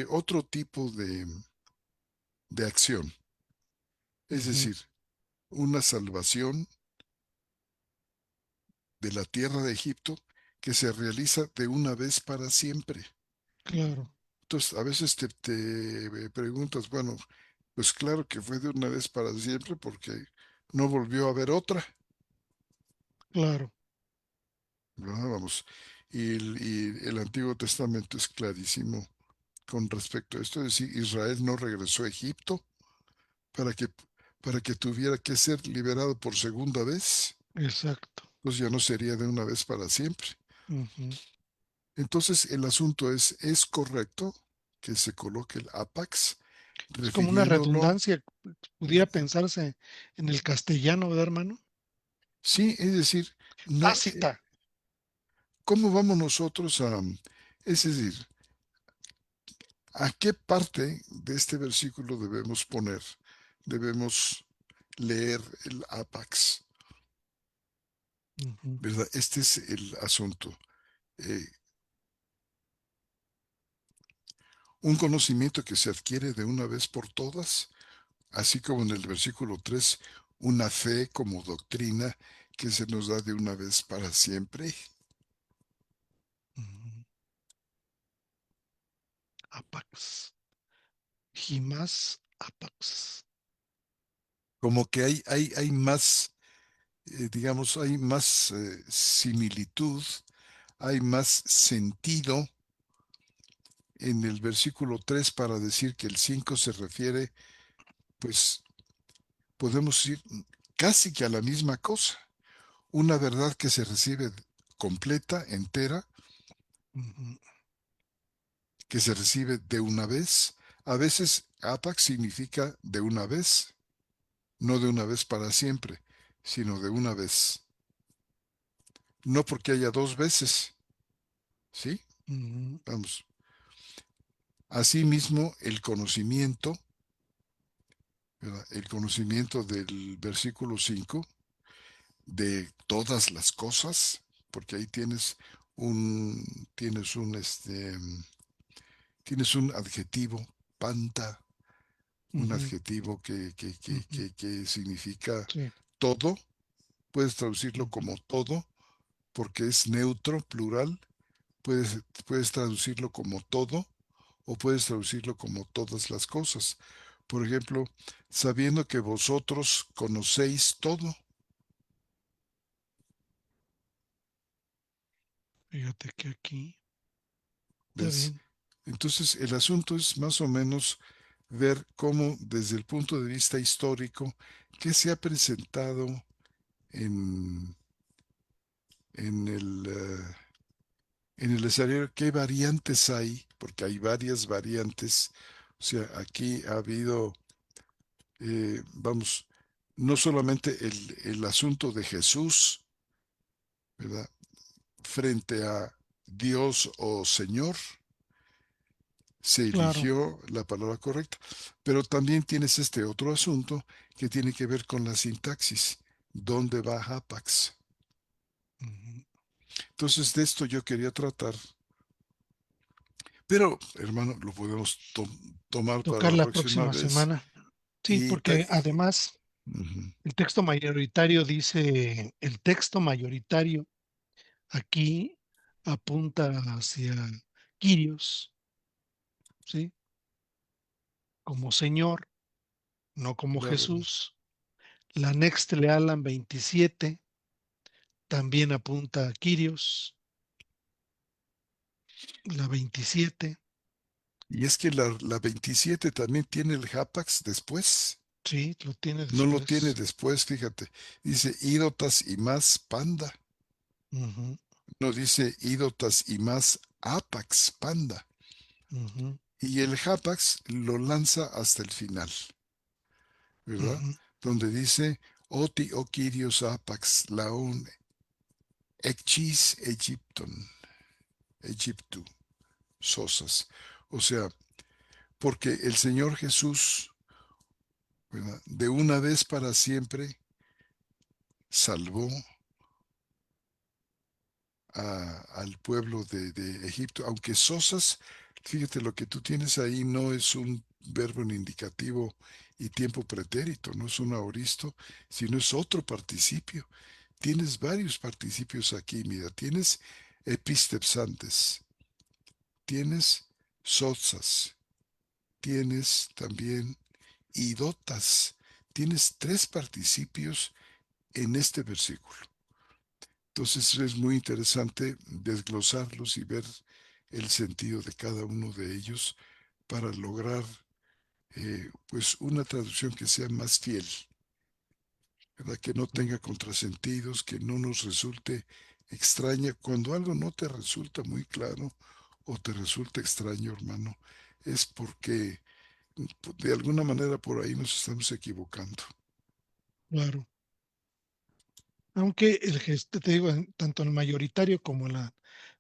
otro tipo de acción, es Ujú. decir, una salvación de la tierra de Egipto que se realiza de una vez para siempre. Claro, Entonces, a veces te preguntas, bueno, pues claro que fue de una vez para siempre porque no volvió a haber otra, claro. ¿verdad? Vamos, y el Antiguo Testamento es clarísimo con respecto a esto, es decir, Israel no regresó a Egipto para que, para que tuviera que ser liberado por segunda vez, Exacto. pues ya no sería de una vez para siempre. Ujú. Entonces, el asunto es correcto que se coloque el apax, Es como una refiriéndolo, redundancia, pudiera pensarse en el castellano, ¿verdad, hermano? sí, es decir, no, Tácita. ¿cómo vamos nosotros es decir, a qué parte de este versículo debemos poner, debemos leer el apax, Ujú. ¿verdad? Este es el asunto. Eh, un conocimiento que se adquiere de una vez por todas, así como en el versículo 3, una fe como doctrina que se nos da de una vez para siempre. Ujú. Apax. Jimas Apax. Como que hay más, digamos, hay más similitud, hay más sentido en el versículo 3 para decir que el 5 se refiere, pues podemos ir casi que a la misma cosa. Una verdad que se recibe completa, entera, Ujú. que se recibe de una vez. A veces apax significa de una vez, no de una vez para siempre, sino de una vez. No porque haya dos veces, ¿sí? Ujú. Vamos. Asimismo, el conocimiento, ¿verdad? El conocimiento del versículo 5 de todas las cosas, porque ahí un, tienes un, este, tienes un adjetivo, panta, un Ujú. adjetivo Ujú. que significa Sí. todo, puedes traducirlo Ujú. como todo, porque es neutro, plural, puedes traducirlo como todo o puedes traducirlo como todas las cosas. Por ejemplo, sabiendo que vosotros conocéis todo, Fíjate que aquí está ¿ves? bien. Entonces, el asunto es más o menos ver cómo, desde el punto de vista histórico, qué se ha presentado en, en en el escenario, qué variantes hay, porque hay varias variantes. O sea, aquí ha habido, vamos, no solamente el asunto de Jesús, ¿verdad? Frente a Dios o Señor, se Claro. eligió la palabra correcta, pero también tienes este otro asunto que tiene que ver con la sintaxis. ¿Dónde va Hapax? Ujú. Entonces, de esto yo quería tratar, pero hermano, lo podemos tomar para Tocar la la próxima próxima vez. semana. Sí, Y porque además ujú, el texto mayoritario dice, el texto mayoritario aquí apunta hacia Quirios, ¿sí? Como Señor, no como claro. Jesús. La Nextele Alan 27 también apunta a Quirios, la 27, Y es que la 27 también tiene el Hapax después. sí, lo tiene No lo tiene después. después, fíjate. Dice ídotas y más panda. ujú, No dice ídotas y más apax panda. ujú, Y el hapax lo lanza hasta el final, ¿verdad? ujú, Donde dice oti o Kyrios apax laon exis Egypton, Egyptu, sosas. O sea, porque el Señor Jesús, ¿verdad? De una vez para siempre salvó al pueblo de Egipto, aunque Sosas, fíjate, lo que tú tienes ahí no es un verbo en indicativo y tiempo pretérito, no es un aoristo, sino es otro participio. Tienes varios participios aquí, mira, tienes epistepsantes, tienes sosas, tienes también idotas, tienes tres participios en este versículo. Entonces es muy interesante desglosarlos y ver el sentido de cada uno de ellos para lograr pues una traducción que sea más fiel, ¿verdad? Que no tenga contrasentidos, que no nos resulte extraña. Cuando algo no te resulta muy claro o te resulta extraño, hermano, es porque de alguna manera por ahí nos estamos equivocando. claro. Aunque el gesto, te digo, tanto el mayoritario como la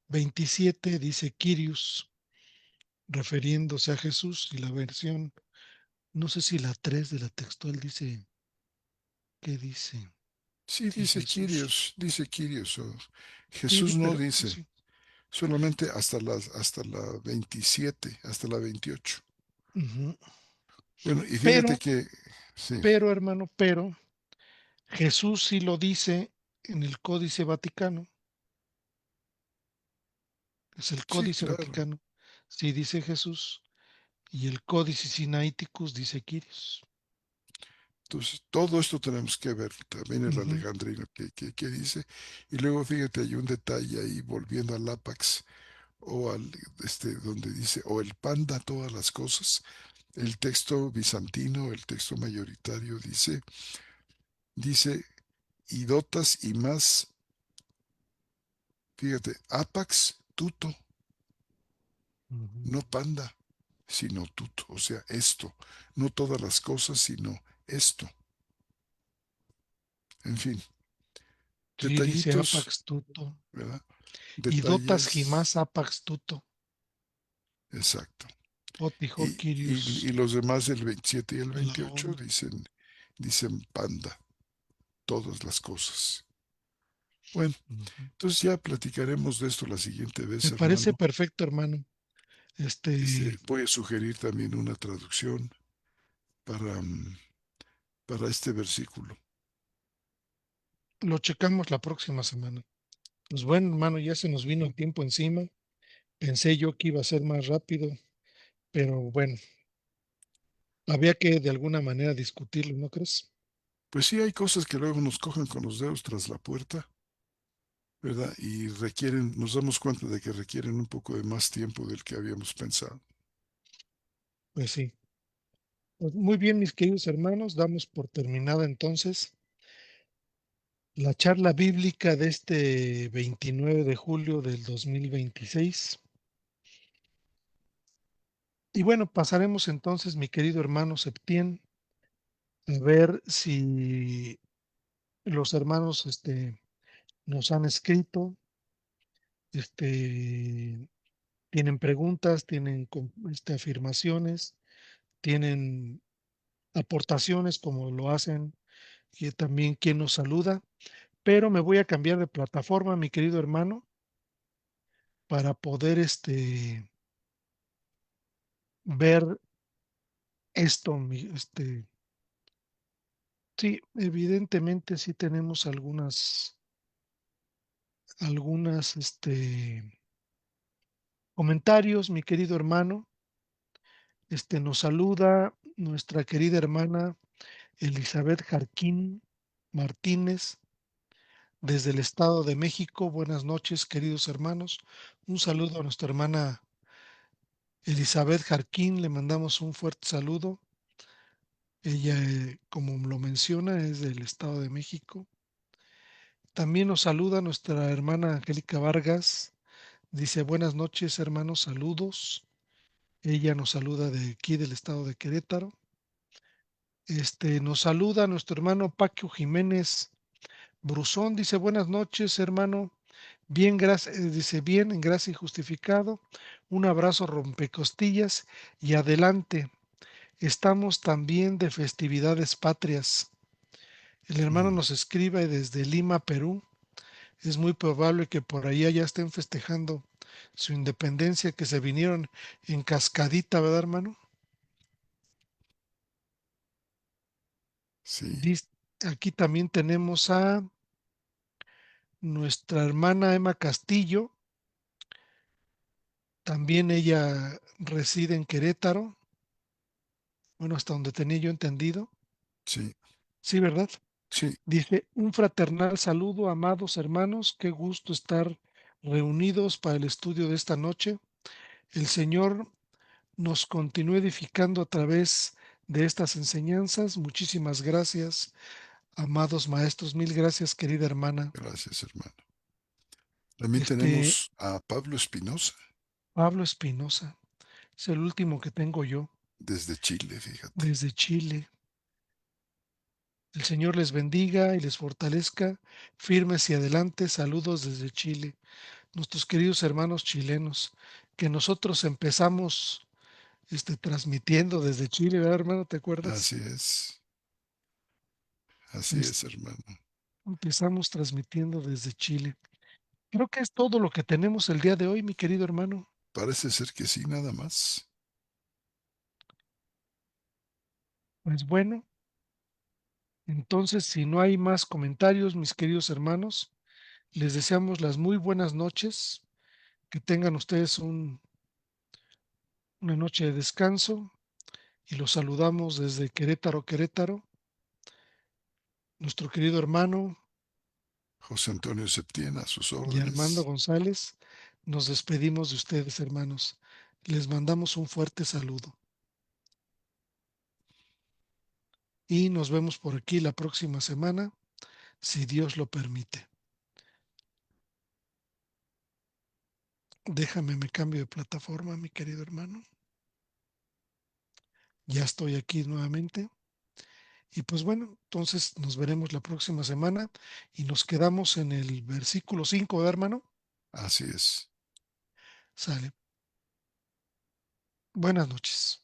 27 dice Kyrios, refiriéndose a Jesús, y la versión, no sé si la 3 de la textual dice, ¿qué dice? Sí, Sí, Jesús. Dice Quirios. Sí, Jesús no pero dice. sí. Solamente hasta la 27, hasta la 28. Ujú. Bueno, y fíjate Pero, que, sí, hermano, pero Jesús sí lo dice en el Códice Vaticano, es el sí, Códice claro. Vaticano, sí dice Jesús, y el Códice Sinaiticus dice Kyrios. Entonces, todo esto tenemos que ver, también el Ujú, alejandrino que dice. Y luego, fíjate, hay un detalle ahí, volviendo al Apax, o al, donde dice, o el panda, todas las cosas. El texto bizantino, el texto mayoritario, dice, idotas y más, fíjate, Apax, tuto, ujú. no panda, sino tuto, o sea, esto, no todas las cosas, sino esto. En fin, Sí, dice detallitos, Apax Tuto. ¿verdad? Y dotas Detalles, gimas Apax Tuto. exacto. Otijo Y Kyrios los demás del 27 y el 28 Laon. dicen panda, todas las cosas. Bueno, Ujú. entonces ya platicaremos de esto la siguiente Me vez, parece hermano. perfecto, hermano. Este, Voy a sugerir también una traducción para, para este versículo. lo checamos la próxima semana. Pues bueno, hermano, ya se nos vino el tiempo encima. Pensé yo que iba a ser más rápido, pero bueno, había que de alguna manera discutirlo, ¿no crees? Pues sí, hay cosas que luego nos cogen con los dedos tras la puerta, ¿verdad? Y requieren, nos damos cuenta de que requieren un poco de más tiempo del que habíamos pensado. Pues sí. Pues muy bien, mis queridos hermanos, damos por terminada entonces la charla bíblica de este 29 de julio del 2026. Y bueno, pasaremos entonces, mi querido hermano Septién, a ver si los hermanos nos han escrito, este, tienen preguntas, tienen afirmaciones, tienen aportaciones como lo hacen, y también quien nos saluda. Pero me voy a cambiar de plataforma, mi querido hermano, para poder ver esto. Sí, evidentemente sí tenemos algunas comentarios, mi querido hermano. Nos saluda nuestra querida hermana Elizabeth Jarquín Martínez desde el Estado de México. Buenas noches, queridos hermanos. Un saludo a nuestra hermana Elizabeth Jarquín. Le mandamos un fuerte saludo. Ella, como lo menciona, es del Estado de México. También nos saluda nuestra hermana Angélica Vargas. Dice, buenas noches, hermanos, saludos. Ella nos saluda de aquí del estado de Querétaro. Nos saluda nuestro hermano Paquio Jiménez Brusón. Dice, buenas noches, hermano. Bien, gracias, dice, bien, en gracia y justificado. Un abrazo rompecostillas y adelante. Estamos también de festividades patrias. El hermano Mm, nos escribe desde Lima, Perú. Es muy probable que por allá ya estén festejando su independencia, que se vinieron en cascadita, ¿verdad, hermano? sí, Dis- Aquí también tenemos a nuestra hermana Emma Castillo. También ella reside en Querétaro. Bueno, hasta donde tenía yo entendido. sí, Sí, ¿verdad? sí. Dice, un fraternal saludo, amados hermanos. Qué gusto estar reunidos para el estudio de esta noche. El Señor nos continúe edificando a través de estas enseñanzas. Muchísimas gracias, amados maestros. Mil gracias, querida hermana. Gracias, hermano. También Este tenemos a Pablo Espinosa Pablo Espinosa es el último que tengo yo desde Chile, fíjate. desde Chile. El Señor les bendiga y les fortalezca. Firmes y adelante. Saludos desde Chile. Nuestros queridos hermanos chilenos, que nosotros empezamos transmitiendo desde Chile, ¿verdad, hermano? ¿Te acuerdas? Así Es- es, hermano. Empezamos transmitiendo desde Chile. Creo que es todo lo que tenemos el día de hoy, mi querido hermano. Parece ser que sí, nada más. Pues bueno, entonces, si no hay más comentarios, mis queridos hermanos, les deseamos las muy buenas noches, que tengan ustedes una noche de descanso y los saludamos desde Querétaro, Querétaro. Nuestro querido hermano José Antonio Septién, a sus y Armando órdenes. González, nos despedimos de ustedes, hermanos. Les mandamos un fuerte saludo y nos vemos por aquí la próxima semana, si Dios lo permite. Déjame, me cambio de plataforma, mi querido hermano. Ya estoy aquí nuevamente. Y pues bueno, entonces nos veremos la próxima semana y nos quedamos en el versículo 5, ¿verdad, hermano? Así es. Sale. Buenas noches.